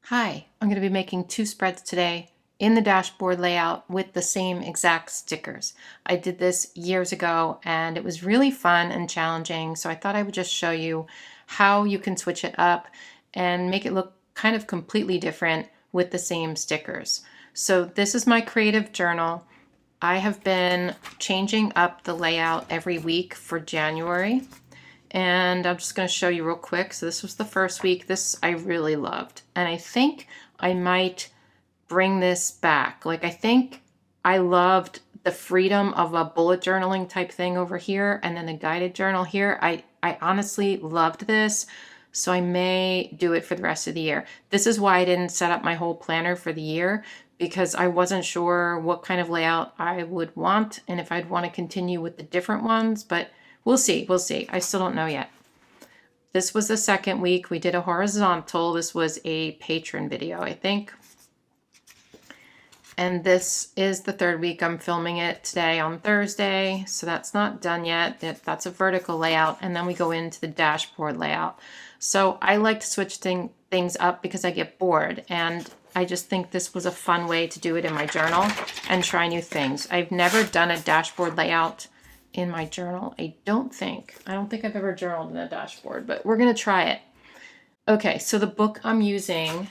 Hi, I'm going to be making 2 spreads today in the dashboard layout with the same exact stickers. I did this years ago and it was really fun and challenging, so I thought I would just show you how you can switch it up and make it look kind of completely different with the same stickers. So this is my creative journal. I have been changing up the layout every week for January. And I'm just going to show you real quick. So this was the first week. This I really loved. And I think I might bring this back. Like, I think I loved the freedom of a bullet journaling type thing over here and then a guided journal here. I honestly loved this. So I may do it for the rest of the year. This is why I didn't set up my whole planner for the year, because I wasn't sure what kind of layout I would want and if I'd want to continue with the different ones, but we'll see. We'll see. I still don't know yet. This was the second week. We did a horizontal. This was a patron video, I think. And this is the third week. I'm filming it today on Thursday, so that's not done yet. That's a vertical layout. And then we go into the dashboard layout. So I like to switch things up because I get bored. And I just think this was a fun way to do it in my journal and try new things. I've never done a dashboard layout in my journal. I don't think I've ever journaled in a dashboard, but we're going to try it. Okay, so the book I'm using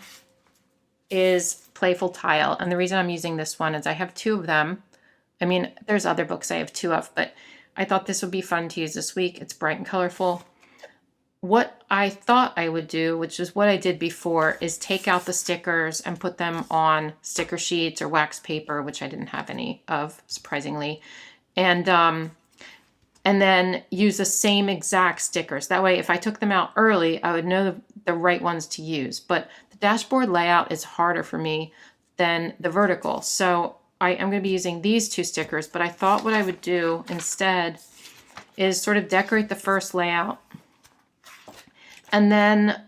is Playful Tile. And the reason I'm using this one is I have 2 of them. I mean, there's other books I have 2 of, but I thought this would be fun to use this week. It's bright and colorful. What I thought I would do, which is what I did before, is take out the stickers and put them on sticker sheets or wax paper, which I didn't have any of, surprisingly. And then use the same exact stickers. That way, if I took them out early, I would know the right ones to use. But the dashboard layout is harder for me than the vertical. So I am going to be using these 2 stickers, but I thought what I would do instead is sort of decorate the first layout and then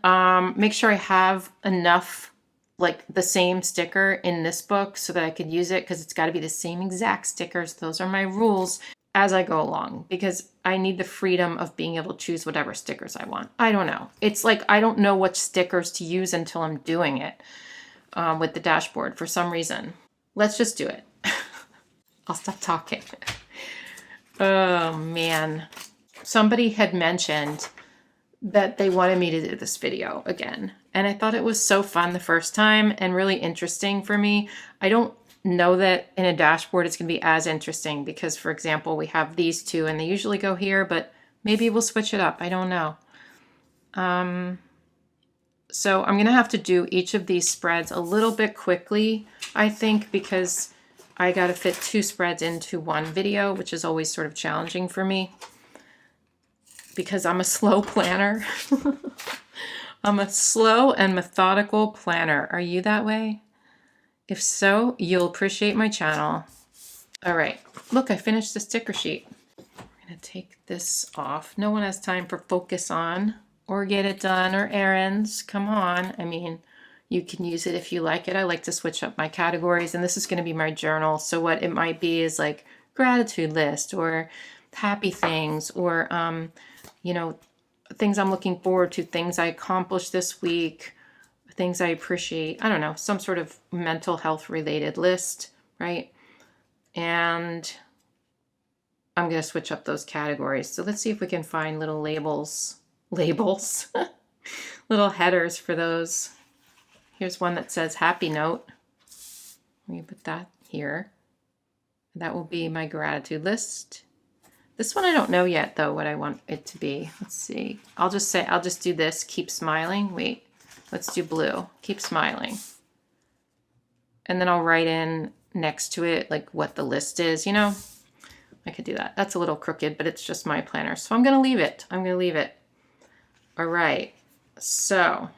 make sure I have enough, like the same sticker in this book so that I could use it, because it's got to be the same exact stickers. Those are my rules as I go along, because I need the freedom of being able to choose whatever stickers I want. I don't know. It's like I don't know what stickers to use until I'm doing it with the dashboard for some reason. Let's just do it. I'll stop talking. Oh man. Somebody had mentioned that they wanted me to do this video again. And I thought it was so fun the first time and really interesting for me. I don't know that in a dashboard it's going to be as interesting because, for example, we have these 2 and they usually go here, but maybe we'll switch it up. I don't know. So I'm going to have to do each of these spreads a little bit quickly, I think, because I got to fit 2 spreads into one video, which is always sort of challenging for me because I'm a slow planner. I'm a slow and methodical planner. Are you that way? If so, you'll appreciate my channel. All right, look, I finished the sticker sheet. I'm gonna take this off. No one has time for focus on or get it done or errands. Come on. I mean, you can use it if you like it. I like to switch up my categories, and this is gonna be my journal. So what it might be is like gratitude list or happy things or, you know, things I'm looking forward to, things I accomplished this week, things I appreciate. I don't know, some sort of mental health related list, right? And I'm going to switch up those categories. So let's see if we can find little labels, little headers for those. Here's one that says happy note. Let me put that here. That will be my gratitude list. This one I don't know yet though what I want it to be. Let's see. I'll just do this, keep smiling. Wait. Let's do blue. Keep smiling. And then I'll write in next to it like what the list is, you know? I could do that. That's a little crooked, but it's just my planner. So I'm going to leave it. I'm going to leave it. All right. So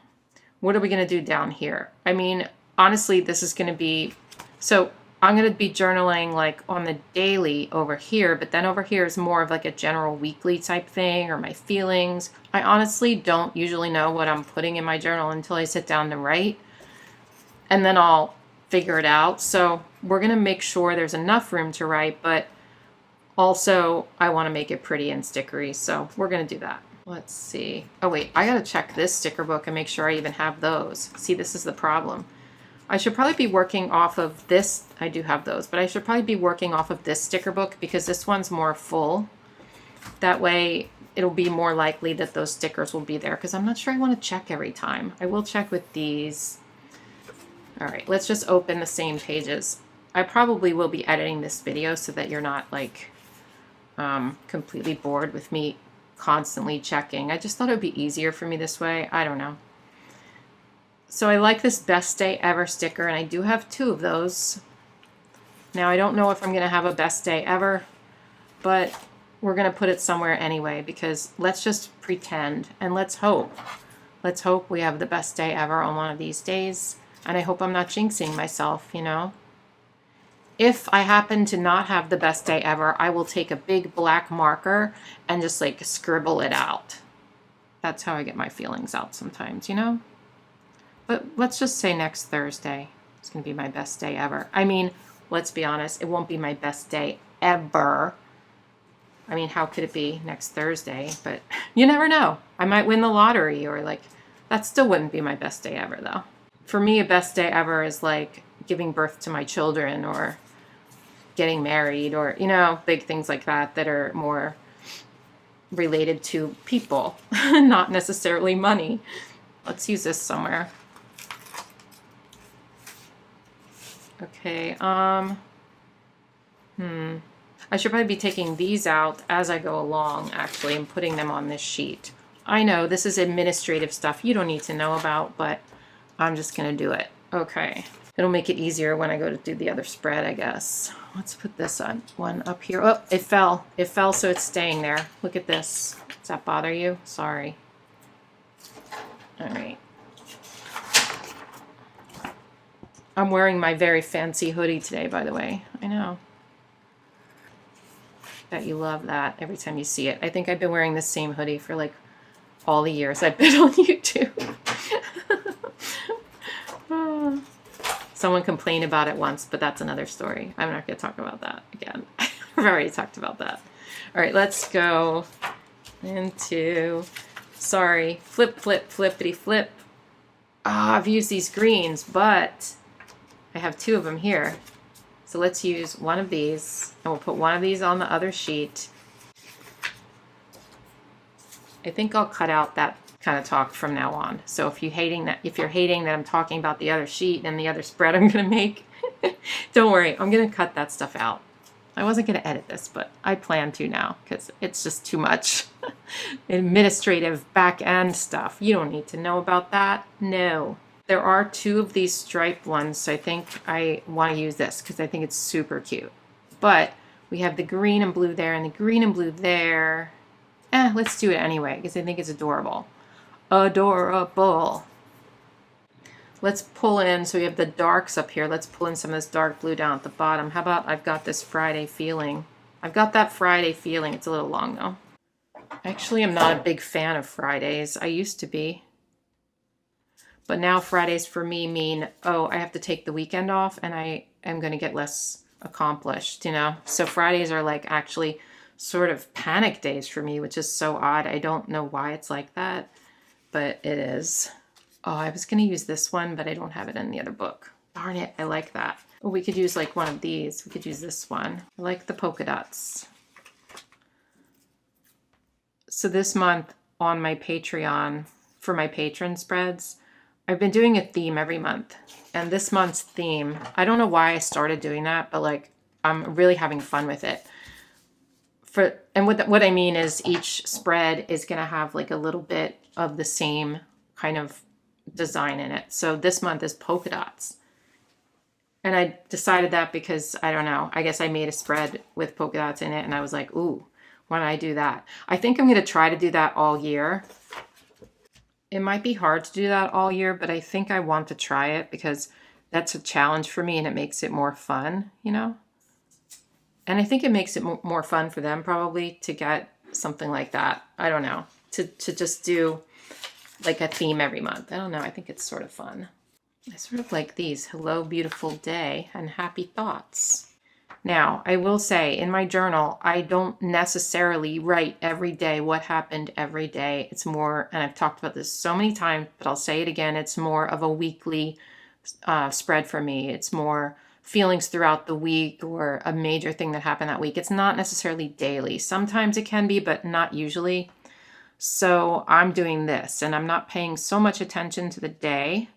what are we going to do down here? I mean, honestly, this is going to be... So I'm going to be journaling like on the daily over here, but then over here is more of like a general weekly type thing or my feelings. I honestly don't usually know what I'm putting in my journal until I sit down to write, and then I'll figure it out. So we're going to make sure there's enough room to write, but also I want to make it pretty and stickery. So we're going to do that. Let's see. Oh wait, I gotta check this sticker book and make sure I even have those. See, this is the problem. I should probably be working off of this. I do have those, but I should probably be working off of this sticker book because this one's more full. That way it'll be more likely that those stickers will be there, because I'm not sure I want to check every time. I will check with these. All right, let's just open the same pages. I probably will be editing this video so that you're not like completely bored with me constantly checking. I just thought it would be easier for me this way. I don't know. So I like this best day ever sticker, and I do have 2 of those. Now I don't know if I'm going to have a best day ever, but we're going to put it somewhere anyway, because let's just pretend and let's hope. Let's hope we have the best day ever on one of these days. And I hope I'm not jinxing myself, you know. If I happen to not have the best day ever, I will take a big black marker and just like scribble it out. That's how I get my feelings out sometimes, you know. But let's just say next Thursday is going to be my best day ever. I mean, let's be honest, it won't be my best day ever. I mean, how could it be next Thursday? But you never know. I might win the lottery, or like, that still wouldn't be my best day ever though. For me, a best day ever is like giving birth to my children, or getting married, or, you know, big things like that that are more related to people, not necessarily money. Let's use this somewhere. Okay, I should probably be taking these out as I go along, actually, and putting them on this sheet. I know this is administrative stuff you don't need to know about, but I'm just gonna do it. Okay, it'll make it easier when I go to do the other spread, I guess. Let's put this on one up here. Oh, it fell. It fell, so it's staying there. Look at this. Does that bother you? Sorry. All right. I'm wearing my very fancy hoodie today, by the way. I know. Bet you love that every time you see it. I think I've been wearing the same hoodie for like all the years I've been on YouTube. Someone complained about it once, but that's another story. I'm not going to talk about that again. I've already talked about that. All right, let's go into, sorry, flip, flip, flippity flip. Ah, I've used these greens, but I have 2 of them here. So let's use one of these, and we'll put one of these on the other sheet. I think I'll cut out that kind of talk from now on. So if you're hating that I'm talking about the other sheet and the other spread I'm going to make, don't worry, I'm going to cut that stuff out. I wasn't going to edit this, but I plan to now because it's just too much administrative back end stuff. You don't need to know about that. No. There are 2 of these striped ones, so I think I want to use this because I think it's super cute. But we have the green and blue there and the green and blue there. Let's do it anyway because I think it's adorable. Adorable. Let's pull in, so we have the darks up here. Let's pull in some of this dark blue down at the bottom. How about I've got this Friday feeling? I've got that Friday feeling. It's a little long though. Actually, I'm not a big fan of Fridays. I used to be. But now Fridays for me mean, oh, I have to take the weekend off and I am going to get less accomplished, you know? So Fridays are like actually sort of panic days for me, which is so odd. I don't know why it's like that, but it is. Oh, I was going to use this one, but I don't have it in the other book. Darn it, I like that. Oh, we could use like one of these. We could use this one. I like the polka dots. So this month on my Patreon, for my patron spreads, I've been doing a theme every month. And this month's theme, I don't know why I started doing that, but like I'm really having fun with it. What I mean is each spread is going to have like a little bit of the same kind of design in it. So this month is polka dots. And I decided that because, I don't know, I guess I made a spread with polka dots in it and I was like, ooh, why don't I do that? I think I'm going to try to do that all year. It might be hard to do that all year, but I think I want to try it because that's a challenge for me and it makes it more fun, you know? And I think it makes it more fun for them probably to get something like that. I don't know, to just do like a theme every month. I don't know, I think it's sort of fun. I sort of like these, hello, beautiful day and happy thoughts. Now, I will say in my journal, I don't necessarily write every day what happened every day. It's more, and I've talked about this so many times, but I'll say it again, it's more of a weekly spread for me. It's more feelings throughout the week or a major thing that happened that week. It's not necessarily daily. Sometimes it can be, but not usually. So I'm doing this, and I'm not paying so much attention to the day.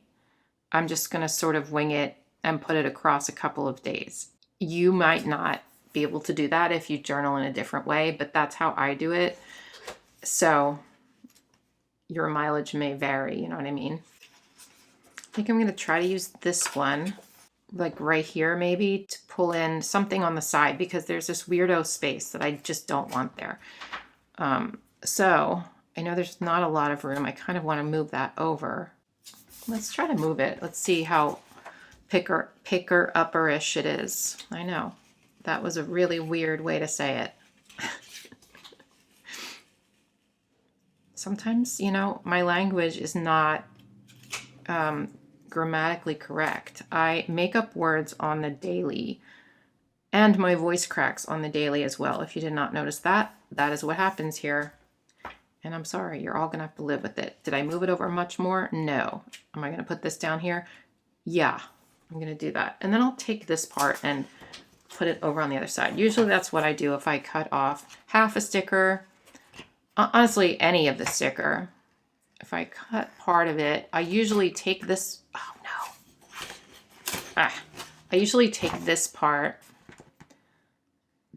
I'm just going to sort of wing it and put it across a couple of days. You might not be able to do that if you journal in a different way, but that's how I do it. So your mileage may vary, you know what I mean? I think I'm going to try to use this one, like right here maybe, to pull in something on the side because there's this weirdo space that I just don't want there. So I know there's not a lot of room. I kind of want to move that over. Let's try to move it. Let's see how picker upperish it is. I know that was a really weird way to say it. Sometimes, you know, my language is not grammatically correct. I make up words on the daily, and my voice cracks on the daily as well. If you did not notice that, that is what happens here. And I'm sorry, you're all gonna have to live with it. Did I move it over much more? No. Am I gonna put this down here? Yeah, I'm gonna do that. And then I'll take this part and put it over on the other side. Usually that's what I do if I cut off half a sticker, honestly, any of the sticker. If I cut part of it, I usually take this, oh no. I usually take this part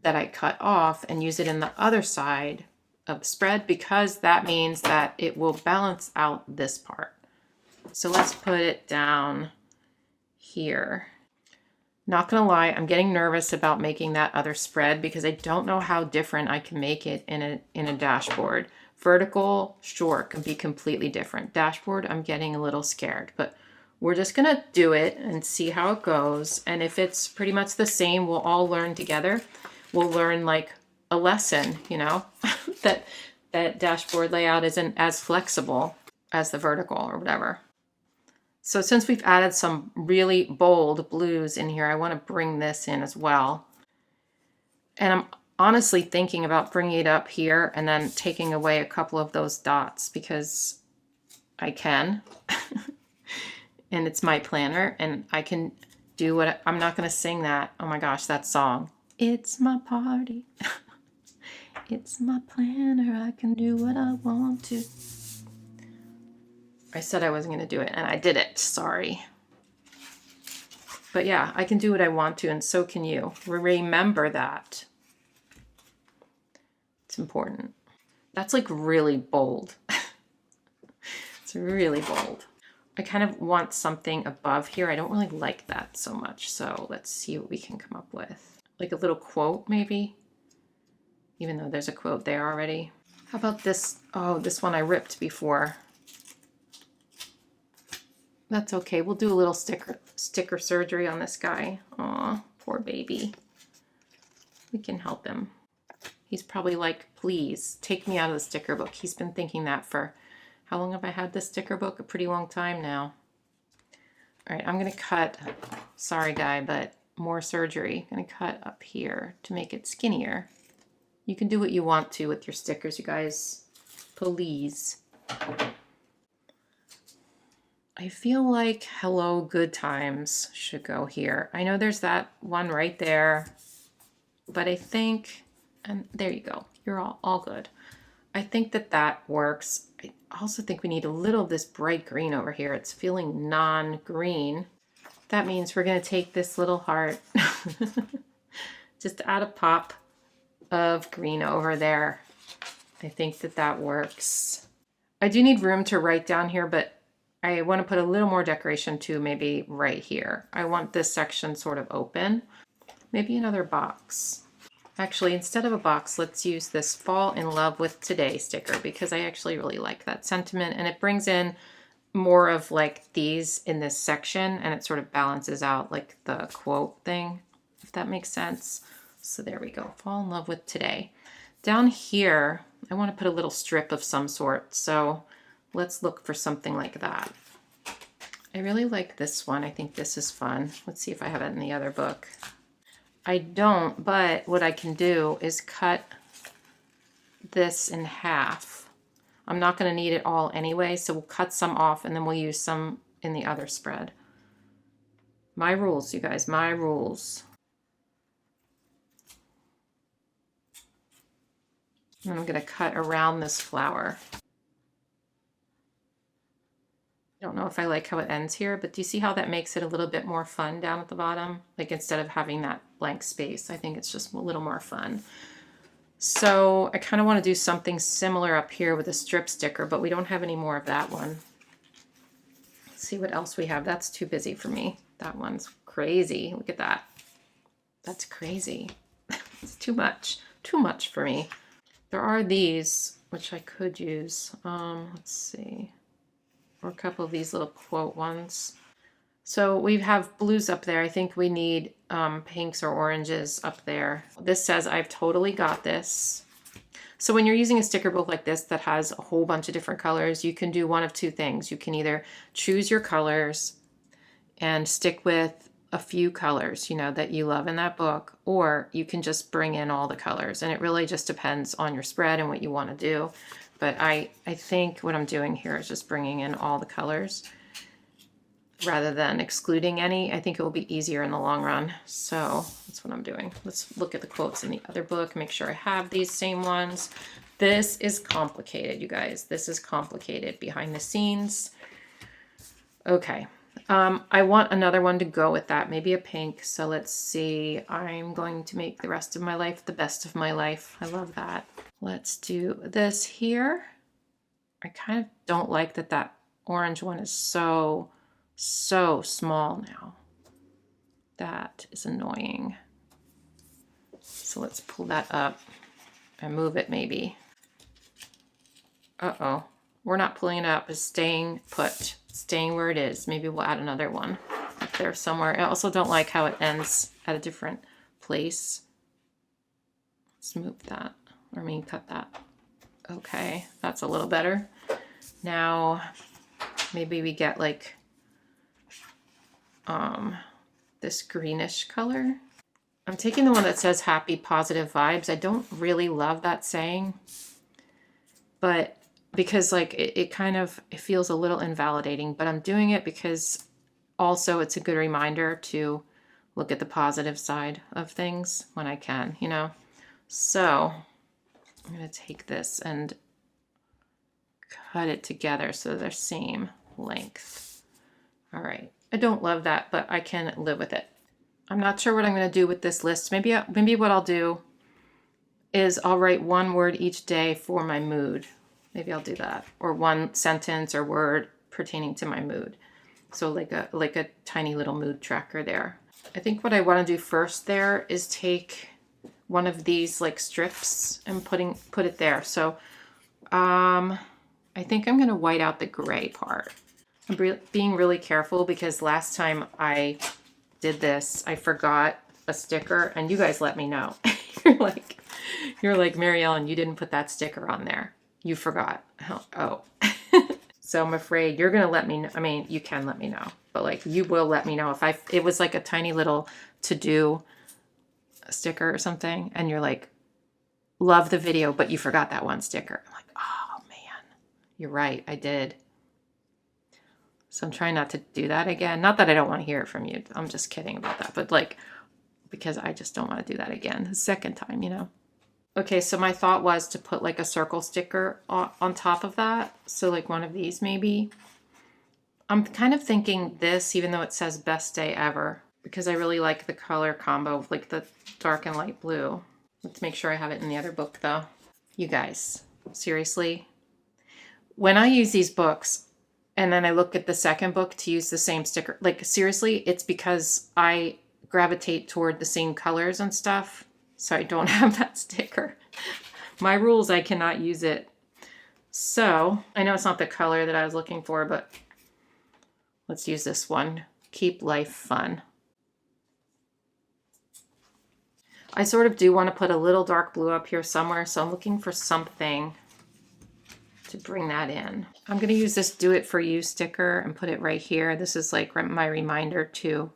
that I cut off and use it in the other side of the spread because that means that it will balance out this part. So let's put it down here. Not gonna lie, I'm getting nervous about making that other spread because I don't know how different I can make it in a dashboard. Vertical, sure, can be completely different. Dashboard, I'm getting a little scared, but we're just gonna do it and see how it goes. And if it's pretty much the same, we'll all learn together. We'll learn like a lesson, you know, that dashboard layout isn't as flexible as the vertical or whatever. So since we've added some really bold blues in here, I want to bring this in as well. And I'm honestly thinking about bringing it up here and then taking away a couple of those dots because I can. And it's my planner and I can do what I'm not going to sing that. Oh my gosh, that song. It's my party. It's my planner. I can do what I want to. I said I wasn't going to do it and I did it. Sorry. But yeah, I can do what I want to and so can you. Remember that. It's important. That's like really bold. It's really bold. I kind of want something above here. I don't really like that so much. So let's see what we can come up with. Like a little quote maybe. Even though there's a quote there already. How about this? Oh, this one I ripped before. That's okay. We'll do a little sticker surgery on this guy. Aw, poor baby. We can help him. He's probably like, please take me out of the sticker book. He's been thinking that for, how long have I had this sticker book? A pretty long time now. All right, I'm gonna cut, sorry guy, but more surgery. I'm gonna cut up here to make it skinnier. You can do what you want to with your stickers, you guys. Please. I feel like Hello Good Times should go here. I know there's that one right there, but I think, and there you go. You're all good. I think that works. I also think we need a little of this bright green over here. It's feeling non-green. That means we're going to take this little heart, just add a pop of green over there. I think that works. I do need room to write down here, but I want to put a little more decoration too, maybe right here. I want this section sort of open. Maybe another box. Actually, instead of a box, let's use this Fall in Love with Today sticker because I actually really like that sentiment and it brings in more of like these in this section and it sort of balances out like the quote thing, if that makes sense. So there we go, Fall in Love with Today. Down here, I want to put a little strip of some sort. So let's look for something like that. I really like this one. I think this is fun. Let's see if I have it in the other book. I don't, but what I can do is cut this in half. I'm not going to need it all anyway, so we'll cut some off and then we'll use some in the other spread. My rules, you guys, my rules. And I'm going to cut around this flower. I don't know if I like how it ends here, but do you see how that makes it a little bit more fun down at the bottom? Like instead of having that blank space, I think it's just a little more fun. So I kind of want to do something similar up here with a strip sticker, but we don't have any more of that one. Let's see what else we have. That's too busy for me. That one's crazy. Look at that. That's crazy. It's too much for me. There are these, which I could use. Let's see. Or a couple of these little quote ones. So we have blues up there. I think we need pinks or oranges up there. This says, I've totally got this. So when you're using a sticker book like this that has a whole bunch of different colors, you can do one of two things. You can either choose your colors and stick with a few colors, you know, that you love in that book, or you can just bring in all the colors. And it really just depends on your spread and what you want to do. But I think what I'm doing here is just bringing in all the colors rather than excluding any. I think it will be easier in the long run. So that's what I'm doing. Let's look at the quotes in the other book, make sure I have these same ones. This is complicated, you guys. This is complicated behind the scenes. Okay. I want another one to go with that, maybe a pink. So let's see. I'm going to make the rest of my life the best of my life. I love that. Let's do this here. I kind of don't like that that orange one is so small now. That is annoying. So let's pull that up and move it maybe. Uh-oh. We're not pulling it up. It's staying put. Staying where it is. Maybe we'll add another one up there somewhere. I also don't like how it ends at a different place. Let's move that. Or I mean, cut that. Okay, that's a little better. Now, maybe we get like this greenish color. I'm taking the one that says happy positive vibes. I don't really love that saying, but because like it kind of, it feels a little invalidating, but I'm doing it because also it's a good reminder to look at the positive side of things when I can, you know? So I'm going to take this and cut it together so they're same length. All right. I don't love that, but I can live with it. I'm not sure what I'm going to do with this list. Maybe what I'll do is I'll write one word each day for my mood. Maybe I'll do that. Or one sentence or word pertaining to my mood. So like a tiny little mood tracker there. I think what I want to do first there is take one of these like strips and put it there. So I think I'm going to white out the gray part. I'm being really careful because last time I did this, I forgot a sticker, and you guys let me know. you're like, Mary Ellen, you didn't put that sticker on there. You forgot. Oh. So I'm afraid you're going to let me know. I mean, you can let me know, but like you will let me know if it was like a tiny little to-do sticker or something, and you're like, love the video, but you forgot that one sticker. I'm like, oh man, you're right. I did. So I'm trying not to do that again. Not that I don't want to hear it from you. I'm just kidding about that. But like, because I just don't want to do that again. The second time, you know. Okay, so my thought was to put like a circle sticker on top of that. So like one of these maybe. I'm kind of thinking this, even though it says best day ever, because I really like the color combo of like the dark and light blue. Let's make sure I have it in the other book though. You guys, seriously, when I use these books and then I look at the second book to use the same sticker, like seriously, it's because I gravitate toward the same colors and stuff. So I don't have that sticker. My rules, I cannot use it. So I know it's not the color that I was looking for, but let's use this one. Keep life fun. I sort of do want to put a little dark blue up here somewhere, so I'm looking for something to bring that in. I'm going to use this Do It For You sticker and put it right here. This is like my reminder to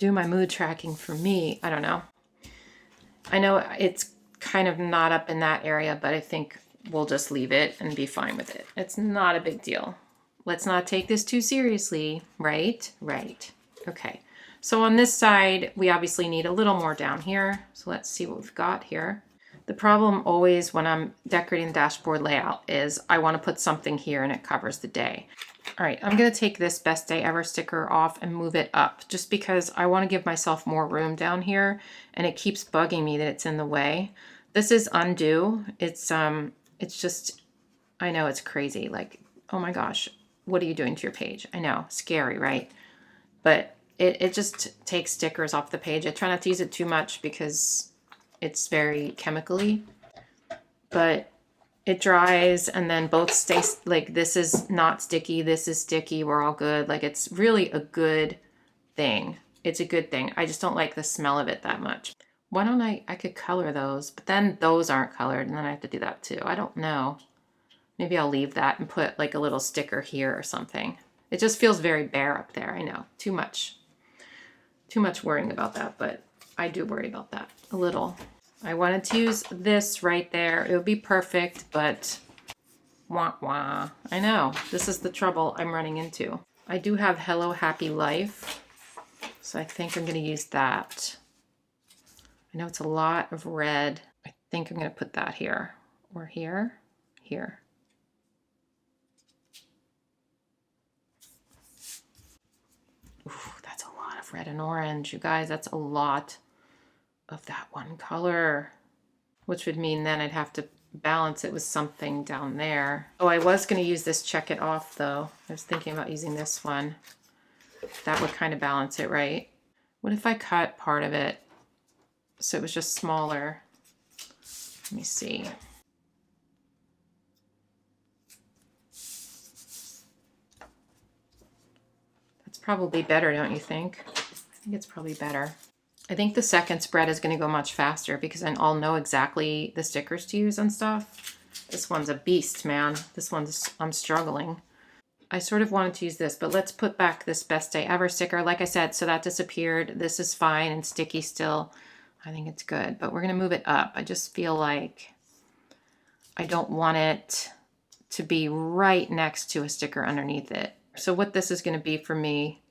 do my mood tracking for me. I don't know. I know it's kind of not up in that area, but I think we'll just leave it and be fine with it. It's not a big deal. Let's not take this too seriously, right? Right. Okay. So on this side, we obviously need a little more down here. So let's see what we've got here. The problem always when I'm decorating the dashboard layout is I want to put something here and it covers the day. All right, I'm going to take this Best Day Ever sticker off and move it up just because I want to give myself more room down here and it keeps bugging me that it's in the way. This is undo. It's just, I know it's crazy. Like, oh my gosh, what are you doing to your page? I know, scary, right? But it just takes stickers off the page. I try not to use it too much because it's very chemically, but it dries and then both stay, like this is not sticky, this is sticky, we're all good. Like it's really a good thing. It's a good thing. I just don't like the smell of it that much. Why don't I could color those, but then those aren't colored and then I have to do that too. I don't know. Maybe I'll leave that and put like a little sticker here or something. It just feels very bare up there. I know, too much worrying about that, but I do worry about that a little. I wanted to use this right there. It would be perfect, but wah wah. I know, this is the trouble I'm running into. I do have Hello Happy Life, so I think I'm gonna use that. I know it's a lot of red. I think I'm gonna put that here, or here, here. Ooh, that's a lot of red and orange, you guys. That's a lot of that one color, which would mean then I'd have to balance it with something down there. Oh, I was going to use this Check It Off though. I was thinking about using this one. That would kind of balance it, right? What if I cut part of it so it was just smaller? Let me see. That's probably better, don't you think? I think it's probably better. I think the second spread is going to go much faster because I'll know exactly the stickers to use and stuff. This one's a beast, man. This one's, I'm struggling. I sort of wanted to use this, but let's put back this Best Day Ever sticker. Like I said, so that disappeared. This is fine and sticky still. I think it's good, but we're going to move it up. I just feel like I don't want it to be right next to a sticker underneath it. So what this is going to be for me,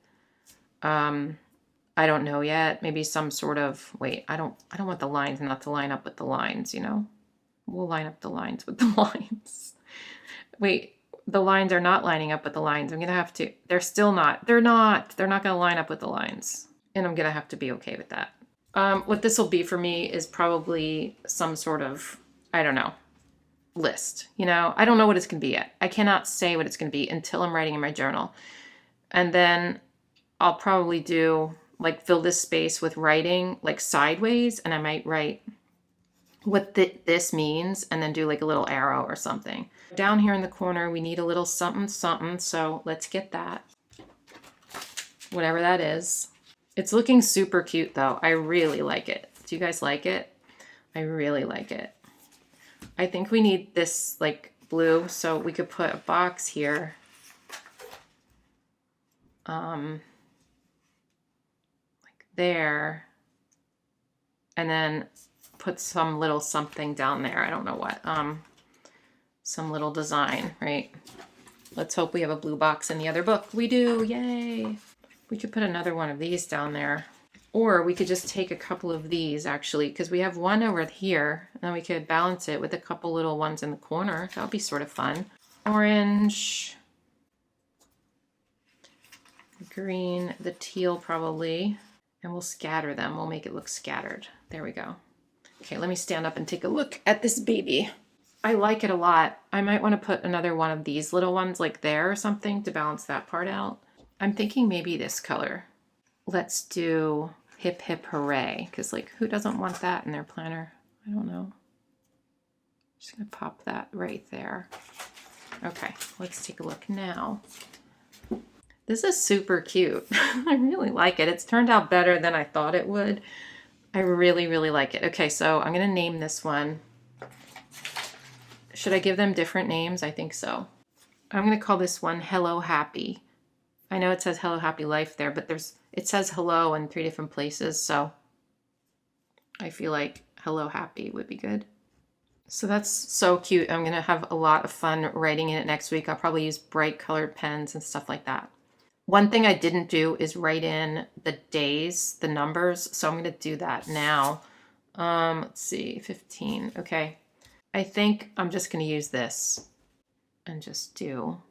I don't know yet. Maybe some sort of, wait, I don't want the lines not to line up with the lines, you know? We'll line up the lines with the lines. Wait, the lines are not lining up with the lines. I'm going to have to, they're still not, they're not going to line up with the lines. And I'm going to have to be okay with that. What this will be for me is probably some sort of, I don't know, list. You know, I don't know what it's going to be yet. I cannot say what it's going to be until I'm writing in my journal. And then I'll probably do, like, fill this space with writing like sideways, and I might write what this means and then do like a little arrow or something. Down here in the corner, we need a little something something, so let's get that. Whatever that is. It's looking super cute though. I really like it. Do you guys like it? I really like it. I think we need this like blue, so we could put a box here. There, and then put some little something down there. I don't know what, some little design, right? Let's hope we have a blue box in the other book. We do, yay. We could put another one of these down there, or we could just take a couple of these actually, because we have one over here, and then we could balance it with a couple little ones in the corner. That would be sort of fun. Orange, green, the teal probably. And we'll scatter them. We'll make it look scattered. There we go. Okay, let me stand up and take a look at this baby. I like it a lot. I might want to put another one of these little ones like there or something to balance that part out. I'm thinking maybe this color. Let's do Hip Hip Hooray, because like who doesn't want that in their planner? I don't know. Just gonna pop that right there. Okay, let's take a look now. This is super cute. I really like it. It's turned out better than I thought it would. I really, really like it. Okay, so I'm going to name this one. Should I give them different names? I think so. I'm going to call this one Hello Happy. I know it says Hello Happy Life there, but it says hello in 3 different places, so I feel like Hello Happy would be good. So that's so cute. I'm going to have a lot of fun writing in it next week. I'll probably use bright colored pens and stuff like that. One thing I didn't do is write in the days, the numbers, so I'm going to do that now. Let's see, 15. Okay. I think I'm just going to use this and just do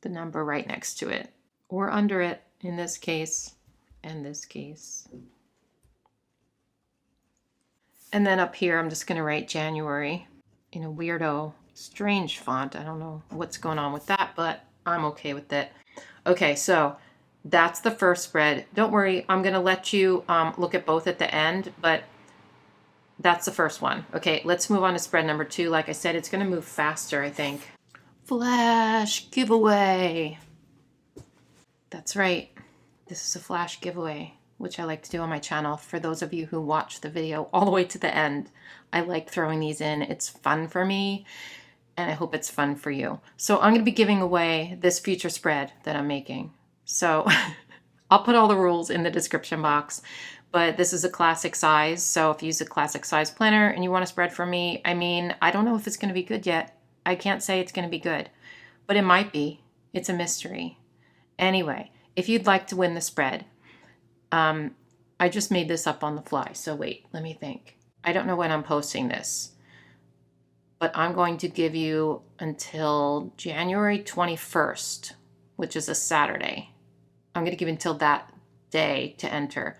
the number right next to it or under it in this case and this case. And then up here, I'm just going to write January in a weirdo, strange font. I don't know what's going on with that, but I'm okay with it. Okay, so that's the first spread. Don't worry, I'm going to let you look at both at the end, but that's the first one. Okay, let's move on to spread number 2. Like I said, it's going to move faster, I think. Flash giveaway. That's right. This is a flash giveaway, which I like to do on my channel. For those of you who watch the video all the way to the end, I like throwing these in. It's fun for me, and I hope it's fun for you. So I'm going to be giving away this future spread that I'm making. So I'll put all the rules in the description box, but this is a classic size. So if you use a classic size planner and you want a spread from me, I mean, I don't know if it's going to be good yet. I can't say it's going to be good, but it might be. It's a mystery. Anyway, if you'd like to win the spread, I just made this up on the fly. So wait, let me think. I don't know when I'm posting this, but I'm going to give you until January 21st, which is a Saturday. I'm going to give you until that day to enter.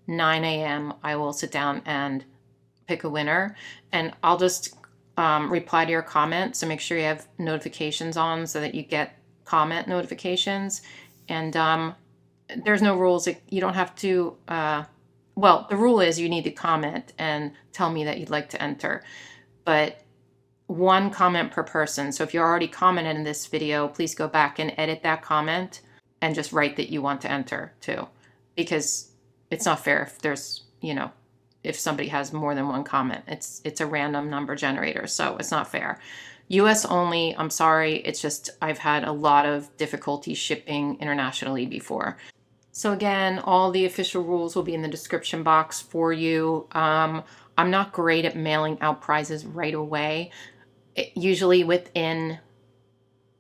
9 a.m. I will sit down and pick a winner, and I'll just reply to your comment. So make sure you have notifications on so that you get comment notifications. And there's no rules. You don't have to, well, the rule is you need to comment and tell me that you'd like to enter. But 1 comment per person. So if you already commented in this video, please go back and edit that comment and just write that you want to enter too. Because it's not fair if there's, you know, if somebody has more than 1 comment. It's a random number generator, so it's not fair. US only, I'm sorry, it's just I've had a lot of difficulty shipping internationally before. So again, all the official rules will be in the description box for you. I'm not great at mailing out prizes right away. Usually within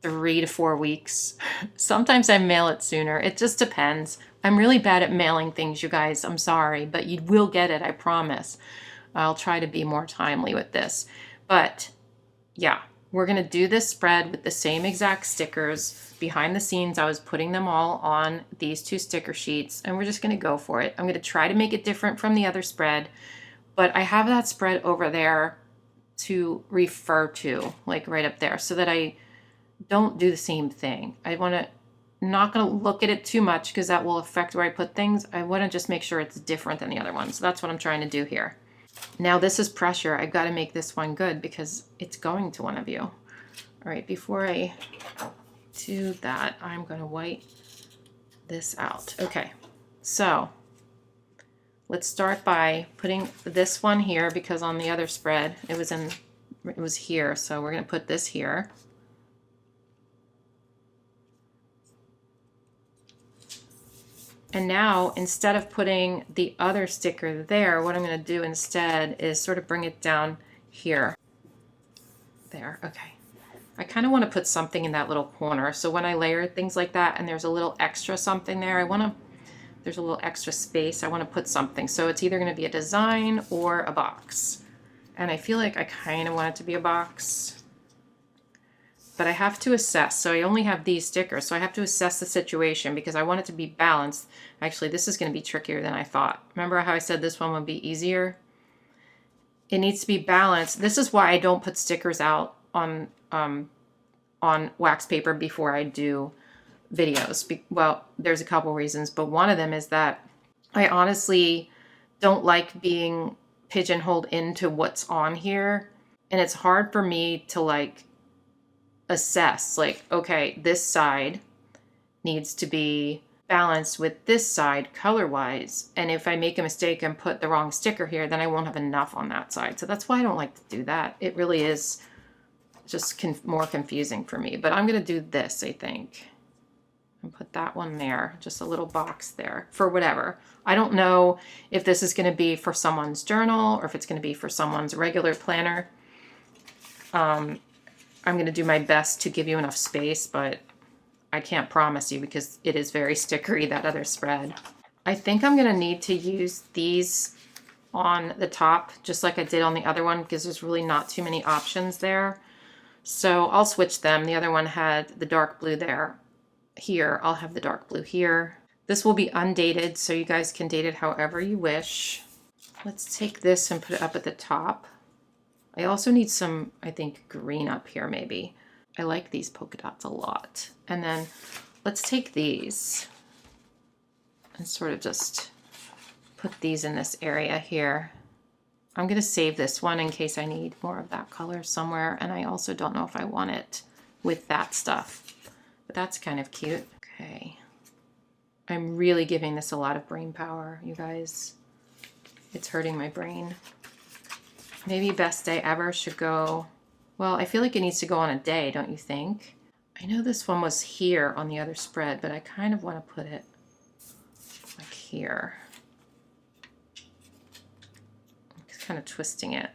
3 to 4 weeks. Sometimes I mail it sooner. It just depends. I'm really bad at mailing things, you guys. I'm sorry, but you will get it, I promise. I'll try to be more timely with this. But yeah, we're going to do this spread with the same exact stickers. Behind the scenes, I was putting them all on these 2 sticker sheets, and we're just going to go for it. I'm going to try to make it different from the other spread, but I have that spread over there to refer to, like right up there, so that I don't do the same thing. I want to, not going to look at it too much because that will affect where I put things. I want to just make sure it's different than the other one. So that's what I'm trying to do here. Now this is pressure. I've got to make this one good because it's going to one of you. All right, before I do that, I'm going to white this out. Okay, so let's start by putting this one here because on the other spread it was here. So we're going to put this here. And now, instead of putting the other sticker there, what I'm going to do instead is sort of bring it down here. There, okay. I kind of want to put something in that little corner. So when I layer things like that and there's a little extra something there, there's a little extra space, I want to put something. So it's either going to be a design or a box. And I feel like I kind of want it to be a box. But I have to assess. So I only have these stickers. So I have to assess the situation because I want it to be balanced. Actually, this is going to be trickier than I thought. Remember how I said this one would be easier? It needs to be balanced. This is why I don't put stickers out on wax paper before I do videos. Well, there's a couple reasons, but one of them is that I honestly don't like being pigeonholed into what's on here. And it's hard for me to like assess, like, okay, this side needs to be balanced with this side color-wise. And if I make a mistake and put the wrong sticker here, then I won't have enough on that side. So that's why I don't like to do that. It really is just more confusing for me. But I'm going to do this, I think. and put that one there, just a little box there for whatever. I don't know if this is going to be for someone's journal or if it's going to be for someone's regular planner. I'm going to do my best to give you enough space, but I can't promise you because it is very stickery, that other spread. I think I'm going to need to use these on the top, just like I did on the other one, because there's really not too many options there. So I'll switch them. The other one had the dark blue there. Here, I'll have the dark blue here. This will be undated, so you guys can date it however you wish. Let's take this and put it up at the top. I also need some, I think, green up here maybe. I like these polka dots a lot. And then let's take these and sort of just put these in this area here. I'm going to save this one in case I need more of that color somewhere. And I also don't know if I want it with that stuff, but that's kind of cute. Okay. I'm really giving this a lot of brain power, you guys. It's hurting my brain. Maybe best day ever should go, well, I feel like it needs to go on a day, don't you think? I know this one was here on the other spread, but I kind of want to put it like here. Just kind of twisting it.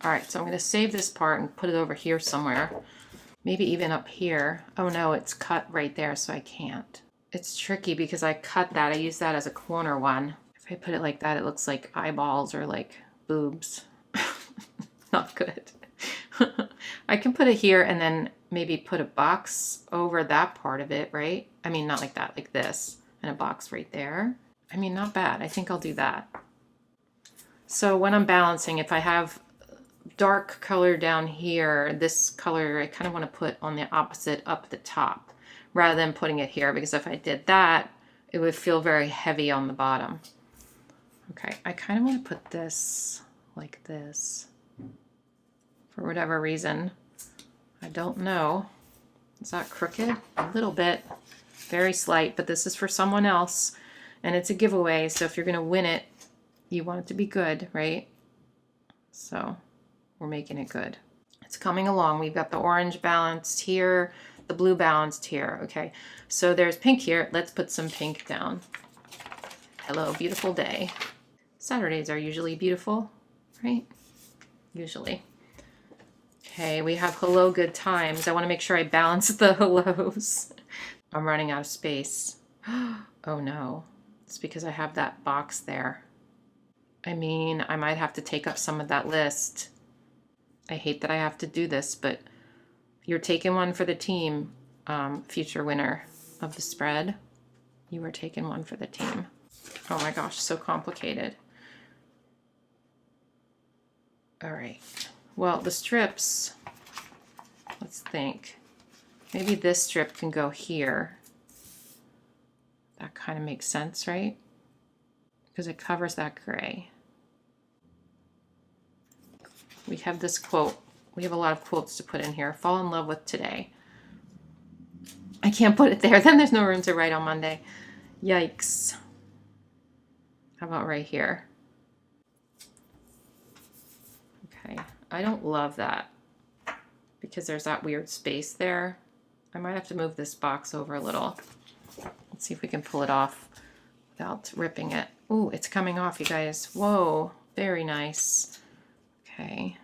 All right, so I'm going to save this part and put it over here somewhere. Maybe even up here. Oh no, it's cut right there, so I can't. It's tricky because I cut that. I use that as a corner one. If I put it like that, it looks like eyeballs or like boobs. Not good. I can put it here and then maybe put a box over that part of it, right? I mean, not like that, like this, and a box right there. I mean, not bad. I think I'll do that. So when I'm balancing, if I have dark color down here, this color I kind of want to put on the opposite up at the top rather than putting it here, because if I did that, it would feel very heavy on the bottom. Okay, I kind of want to put this like this for whatever reason. I don't know. Is that crooked? A little bit. Very slight, but this is for someone else and it's a giveaway, so if you're going to win it, you want it to be good, right? So we're making it good. It's coming along. We've got the orange balanced here, the blue balanced here. Okay, so there's pink here. Let's put some pink down. Hello, beautiful day. Saturdays are usually beautiful, right? Usually. Okay, we have hello, good times. I want to make sure I balance the hellos. I'm running out of space. Oh no, it's because I have that box there. I mean, I might have to take up some of that list. I hate that I have to do this, but you're taking one for the team, future winner of the spread. You are taking one for the team. Oh my gosh, so complicated. All right. Well, the strips, let's think. Maybe this strip can go here. That kind of makes sense, right? Because it covers that gray. We have this quote. We have a lot of quotes to put in here. Fall in love with today. I can't put it there. Then there's no room to write on Monday. Yikes. How about right here? Okay. I don't love that because there's that weird space there. I might have to move this box over a little. Let's see if we can pull it off without ripping it. Ooh, it's coming off, you guys. Whoa, very nice. Okay.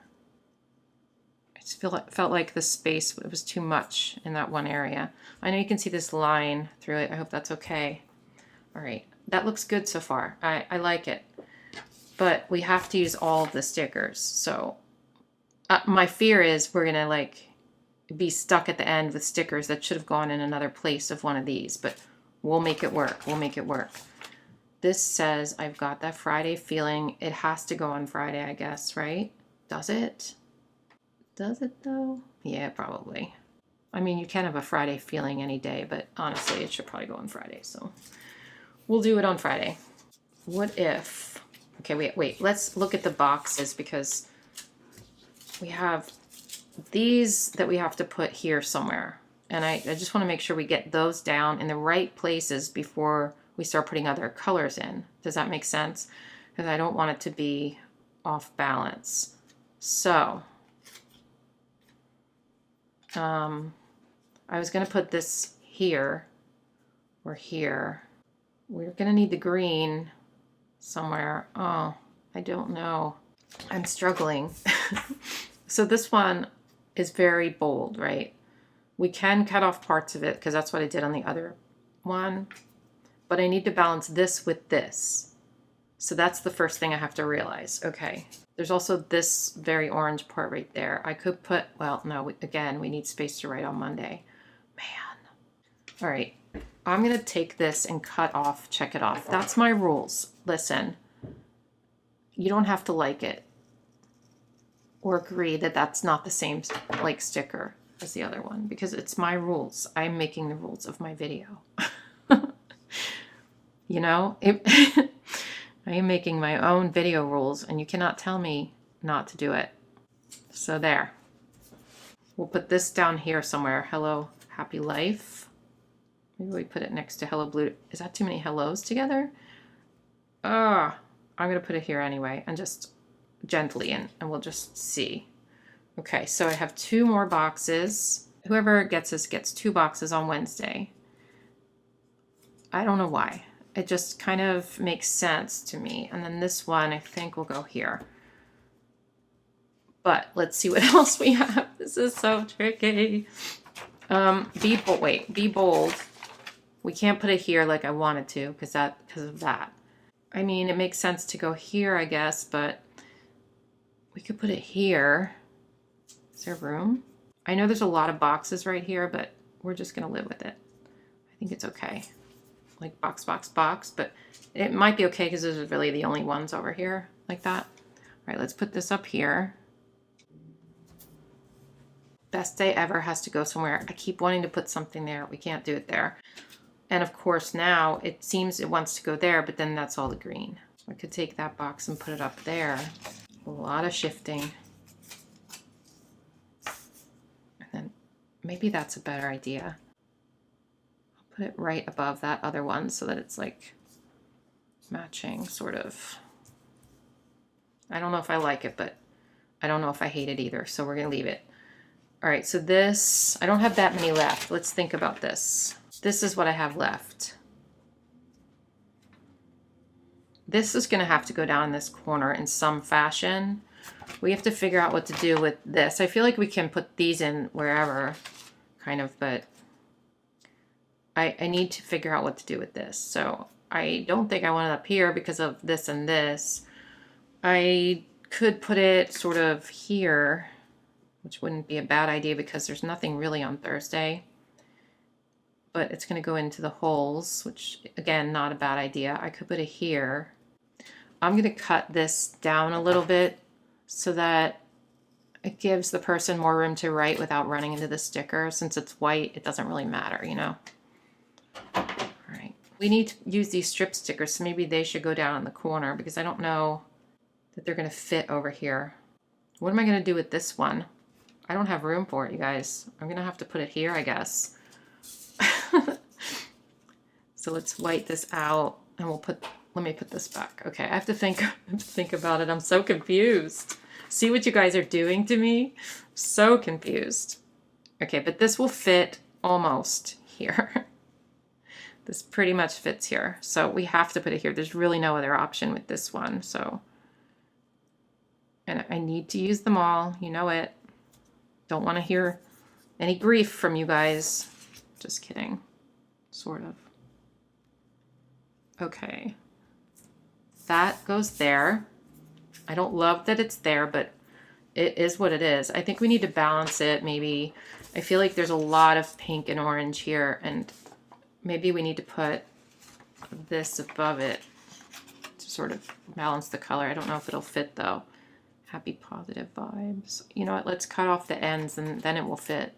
I just felt like the space, it was too much in that one area. I know you can see this line through it. I hope that's okay. All right, that looks good so far. I like it. But we have to use all of the stickers. So my fear is we're gonna like be stuck at the end with stickers that should have gone in another place of one of these, but we'll make it work. We'll make it work. This says, I've got that Friday feeling. It has to go on Friday, I guess, right? Does it? Does it though? Yeah, probably. I mean, you can have a Friday feeling any day, but honestly, it should probably go on Friday. So we'll do it on Friday. What if, okay, wait, let's look at the boxes because we have these that we have to put here somewhere. And I just want to make sure we get those down in the right places before we start putting other colors in. Does that make sense? Because I don't want it to be off balance. So I was gonna put this here or here. We're gonna need the green somewhere. Oh, I don't know. I'm struggling. So this one is very bold, right? We can cut off parts of it because that's what I did on the other one. But I need to balance this with this. So that's the first thing I have to realize. Okay. There's also this very orange part right there. I could put, well, no, again, we need space to write on Monday. Man. All right. I'm going to take this and cut off, check it off. That's my rules. Listen, you don't have to like it or agree that that's not the same like sticker as the other one because it's my rules. I'm making the rules of my video. You know, I am making my own video rules and you cannot tell me not to do it. So there. We'll put this down here somewhere. Hello, happy life. Maybe we put it next to hello blue. Is that too many hellos together? I'm going to put it here anyway and just gently and we'll just see. Okay, so I have 2 more boxes. Whoever gets this gets 2 boxes on Wednesday. I don't know why. It just kind of makes sense to me. And then this one I think will go here. But let's see what else we have. This is so tricky. Be bold. We can't put it here like I wanted to because of that. I mean, it makes sense to go here, I guess, but we could put it here. Is there room? I know there's a lot of boxes right here, but we're just gonna live with it. I think it's okay. Like box, box, box, but it might be okay because those are really the only ones over here like that. All right, let's put this up here. Best day ever has to go somewhere. I keep wanting to put something there. We can't do it there. And of course now it seems it wants to go there, but then that's all the green. I could take that box and put it up there. A lot of shifting. And then maybe that's a better idea. I'll put it right above that other one so that it's like matching sort of. I don't know if I like it, but I don't know if I hate it either. So we're gonna leave it. All right, so this, I don't have that many left. Let's think about this. This is what I have left. This is gonna have to go down in this corner in some fashion. We have to figure out what to do with this. I feel like we can put these in wherever, kind of, but I need to figure out what to do with this. So I don't think I want it up here because of this and this. I could put it sort of here, which wouldn't be a bad idea because there's nothing really on Thursday. But it's going to go into the holes, which again, not a bad idea. I could put it here. I'm going to cut this down a little bit so that it gives the person more room to write without running into the sticker. Since it's white, it doesn't really matter, you know? All right. We need to use these strip stickers, so maybe they should go down in the corner because I don't know that they're going to fit over here. What am I going to do with this one? I don't have room for it, you guys. I'm going to have to put it here, I guess. So let's white this out and we'll put, let me put this back. Okay, I have to think about it. I'm so confused. See what you guys are doing to me? So confused. Okay, but this will fit almost here. This pretty much fits here. So we have to put it here. There's really no other option with this one. So, and I need to use them all. You know it. Don't want to hear any grief from you guys. Just kidding. Sort of. Okay. That goes there. I don't love that it's there, but it is what it is. I think we need to balance it maybe. I feel like there's a lot of pink and orange here, and maybe we need to put this above it to sort of balance the color. I don't know if it'll fit though. Happy positive vibes. You know what? Let's cut off the ends and then it will fit.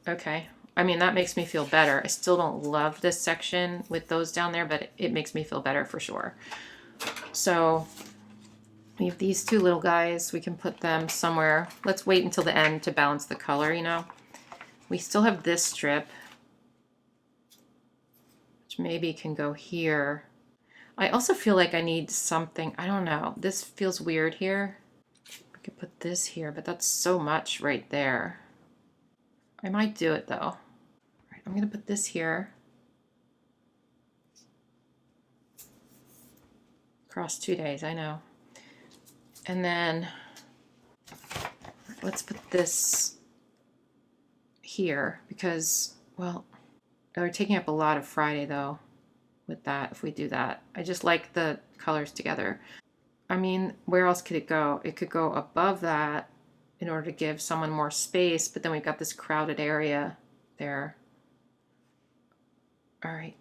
Okay. I mean, that makes me feel better. I still don't love this section with those down there, but it makes me feel better for sure. So we have these 2 little guys. We can put them somewhere. Let's wait until the end to balance the color, you know. We still have this strip, which maybe can go here. I also feel like I need something, I don't know. This feels weird here. I could put this here, but that's so much right there. I might do it though. All right, I'm gonna put this here. Across 2 days, I know. And then let's put this here because, well, we're taking up a lot of Friday though with that, if we do that. I just like the colors together. I mean, where else could it go? It could go above that in order to give someone more space, but then we've got this crowded area there. All right.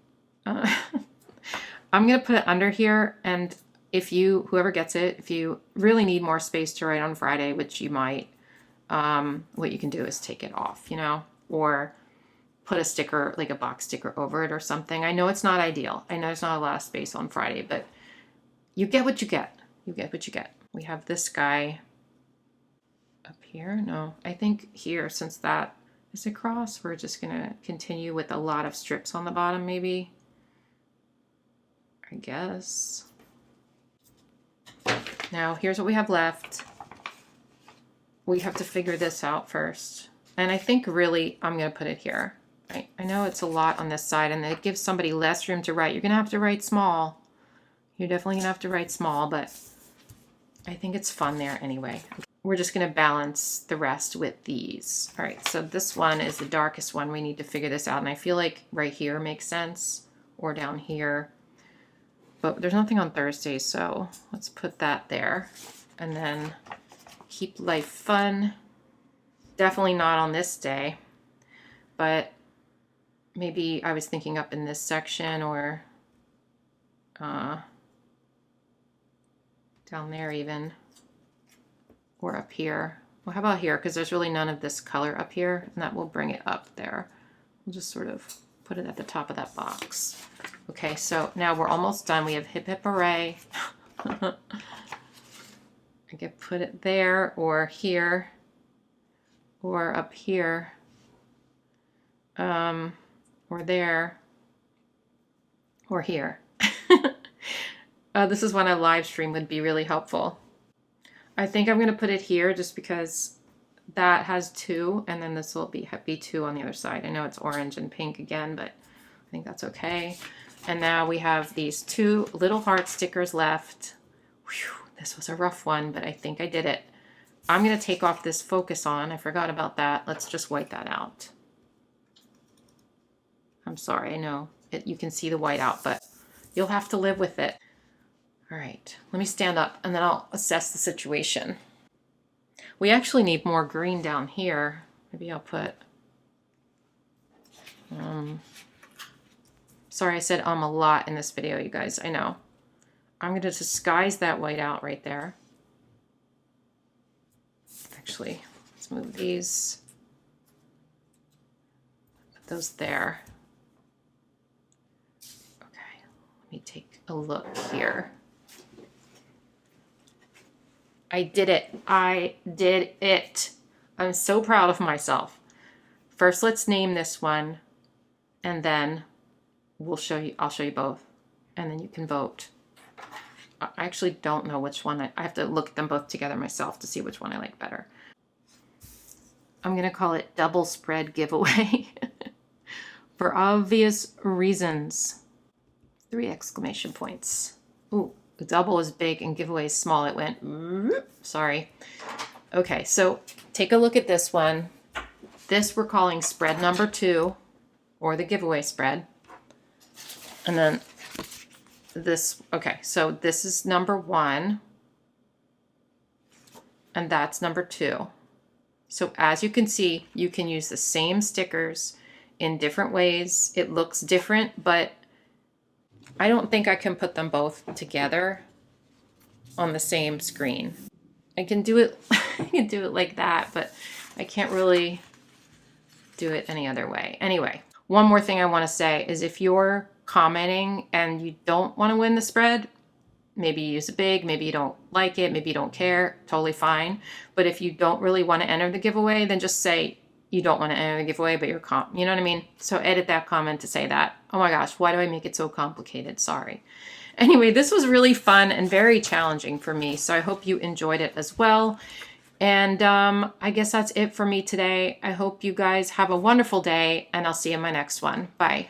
I'm gonna put it under here, and if you, whoever gets it, if you really need more space to write on Friday, which you might, what you can do is take it off, you know, or put a sticker, like a box sticker over it or something. I know it's not ideal. I know there's not a lot of space on Friday, but you get what you get. You get what you get. We have this guy up here. No, I think here, since that is across, we're just gonna continue with a lot of strips on the bottom, maybe. I guess. Now, here's what we have left. We have to figure this out first. And I think really I'm gonna put it here. I know it's a lot on this side and it gives somebody less room to write. You're gonna have to write small. You're definitely gonna have to write small, but I think it's fun there anyway. We're just gonna balance the rest with these. All right, so this one is the darkest one. We need to figure this out. And I feel like right here makes sense, or down here. But there's nothing on Thursday, so let's put that there. And then keep life fun. Definitely not on this day, but maybe I was thinking up in this section or down there even, or up here. Well, how about here? Because there's really none of this color up here, and that will bring it up there. We'll just sort of put it at the top of that box. Okay, so now we're almost done. We have hip hip hooray. I could put it there or here or up here or there or here. This is when a live stream would be really helpful. I think I'm going to put it here just because that has two, and then this will be two on the other side. I know it's orange and pink again, but I think that's okay. And now we have these two little heart stickers left. Whew, this was a rough one, but I think I did it. I'm going to take off this focus on. I forgot about that. Let's just white that out. I'm sorry, I know you can see the white out, but you'll have to live with it. All right, let me stand up and then I'll assess the situation. We actually need more green down here. Maybe I'll put, sorry I said a lot in this video, you guys, I know. I'm going to disguise that white out right there. Actually, let's move these. Put those there. Okay, let me take a look here. I did it. I did it. I'm so proud of myself. First, let's name this one, and then I'll show you both, and then you can vote. I actually don't know which one. I have to look at them both together myself to see which one I like better. I'm going to call it Double Spread Giveaway for obvious reasons. 3 exclamation points. Ooh. Double is big and giveaway is small. It went, sorry. Okay, so take a look at this one. This we're calling spread number 2, or the giveaway spread. And then this, okay, so this is number 1. And that's number 2. So as you can see, you can use the same stickers in different ways. It looks different, but I don't think I can put them both together on the same screen. I can do it, I can do it like that, but I can't really do it any other way. Anyway, one more thing I want to say is if you're commenting and you don't want to win the spread, maybe you use a big, maybe you don't like it, maybe you don't care, totally fine. But if you don't really want to enter the giveaway, then just say you don't want to enter the giveaway, but you know what I mean? So edit that comment to say that. Oh my gosh, why do I make it so complicated? Sorry. Anyway, this was really fun and very challenging for me, so I hope you enjoyed it as well. And I guess that's it for me today. I hope you guys have a wonderful day, and I'll see you in my next one. Bye.